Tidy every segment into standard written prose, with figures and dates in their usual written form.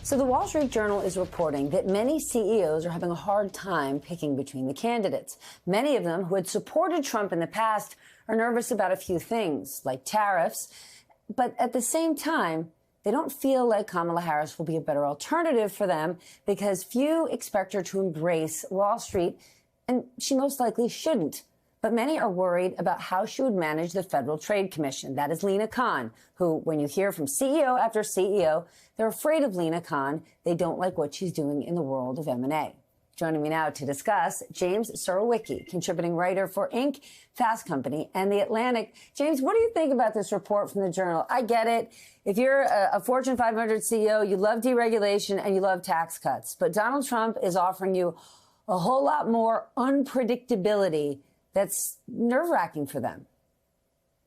So the Wall Street Journal is reporting that many CEOs are having a hard time picking between the candidates. Many of them who had supported Trump in the past are nervous about a few things, like tariffs. But at the same time, they don't feel like Kamala Harris will be a better alternative for them because few expect her to embrace Wall Street, and she most likely shouldn't. But many are worried about how she would manage the Federal Trade Commission. That is Lina Khan, who, when you hear from CEO after CEO, they're afraid of Lina Khan. They don't like what she's doing in the world of M&A. Joining me now to discuss, James Surowiecki, contributing writer for Inc., Fast Company, and The Atlantic. James, what do you think about this report from the Journal? I get it. If you're a Fortune 500 CEO, you love deregulation and you love tax cuts. But Donald Trump is offering you a whole lot more unpredictability that's nerve-wracking for them.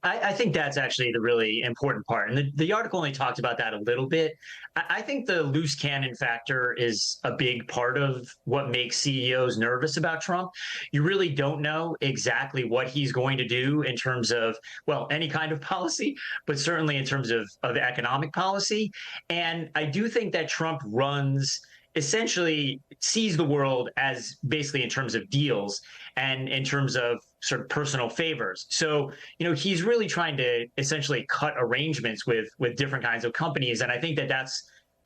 I think that's actually the really important part. And the article only talked about that a little bit. I think the loose cannon factor is a big part of what makes CEOs nervous about Trump. You really don't know exactly what he's going to do in terms of, well, any kind of policy, but certainly in terms of economic policy. And I do think that Trump essentially sees the world as basically in terms of deals and in terms of sort of personal favors. So, he's really trying to essentially cut arrangements with different kinds of companies. And I think that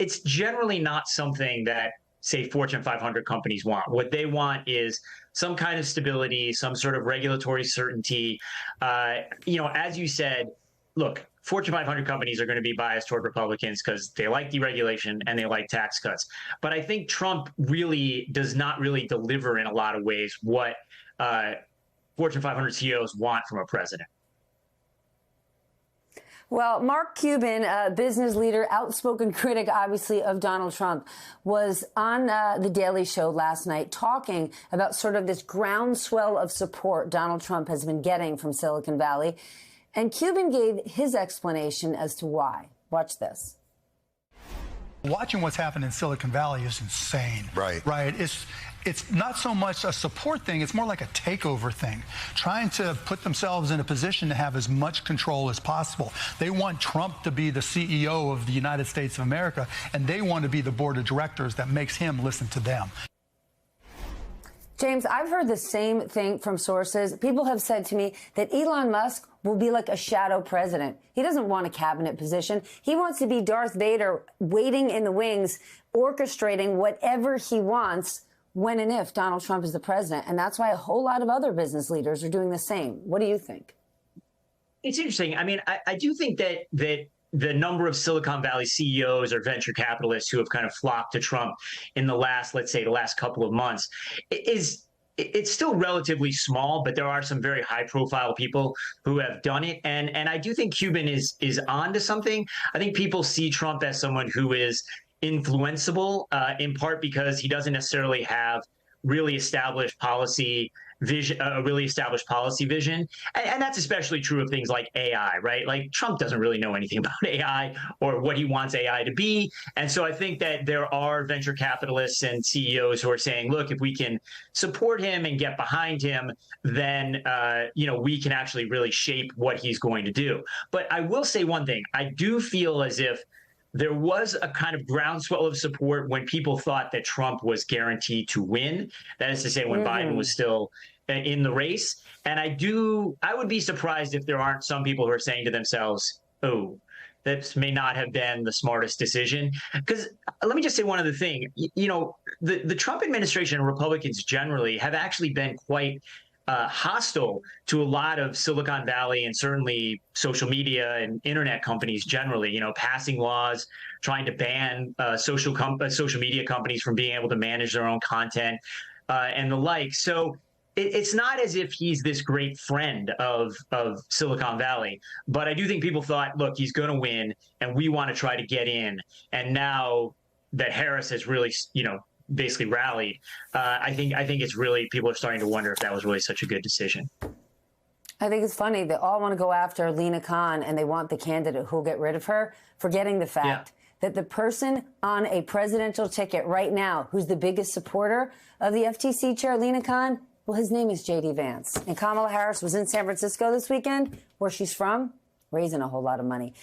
it's generally not something that, say, Fortune 500 companies want. What they want is some kind of stability, some sort of regulatory certainty. As you said, look, Fortune 500 companies are going to be biased toward Republicans because they like deregulation and they like tax cuts. But I think Trump really does not really deliver in a lot of ways what Fortune 500 CEOs want from a president. Well, Mark Cuban, a business leader, outspoken critic, obviously, of Donald Trump, was on The Daily Show last night talking about sort of this groundswell of support Donald Trump has been getting from Silicon Valley. And Cuban gave his explanation as to why. Watch this. Watching what's happened in Silicon Valley is insane. Right. It's not so much a support thing, it's more like a takeover thing, trying to put themselves in a position to have as much control as possible. They want Trump to be the CEO of the United States of America, and they want to be the board of directors that makes him listen to them. James, I've heard the same thing from sources. People have said to me that Elon Musk will be like a shadow president. He doesn't want a cabinet position. He wants to be Darth Vader waiting in the wings, orchestrating whatever he wants when and if Donald Trump is the president. And that's why a whole lot of other business leaders are doing the same. What do you think? It's interesting. I mean, I do think that the number of Silicon Valley CEOs or venture capitalists who have kind of flocked to Trump in the last couple of months it's still relatively small, but there are some very high profile people who have done it. And I do think Cuban is onto something. I think people see Trump as someone who is influenceable, in part because he doesn't necessarily have really established policy vision, a really established policy vision. And that's especially true of things like AI, right? Like Trump doesn't really know anything about AI or what he wants AI to be. And so I think that there are venture capitalists and CEOs who are saying, look, if we can support him and get behind him, then, we can actually really shape what he's going to do. But I will say one thing. I do feel as if there was a kind of groundswell of support when people thought that Trump was guaranteed to win. That is to say, when Biden was still in the race. And I would be surprised if there aren't some people who are saying to themselves, oh, that may not have been the smartest decision. Because let me just say one other thing. The Trump administration and Republicans generally have actually been quite hostile to a lot of Silicon Valley and certainly social media and internet companies generally, passing laws, trying to ban social media companies from being able to manage their own content and the like. So it's not as if he's this great friend of Silicon Valley, but I do think people thought, look, he's going to win and we want to try to get in. And now that Harris has really, basically rallied, I think it's really, people are starting to wonder if that was really such a good decision. I think it's funny. They all want to go after Lina Khan and they want the candidate who'll get rid of her, forgetting the fact that the person on a presidential ticket right now who's the biggest supporter of the FTC chair, Lina Khan, well, his name is J.D. Vance. And Kamala Harris was in San Francisco this weekend, where she's from, raising a whole lot of money.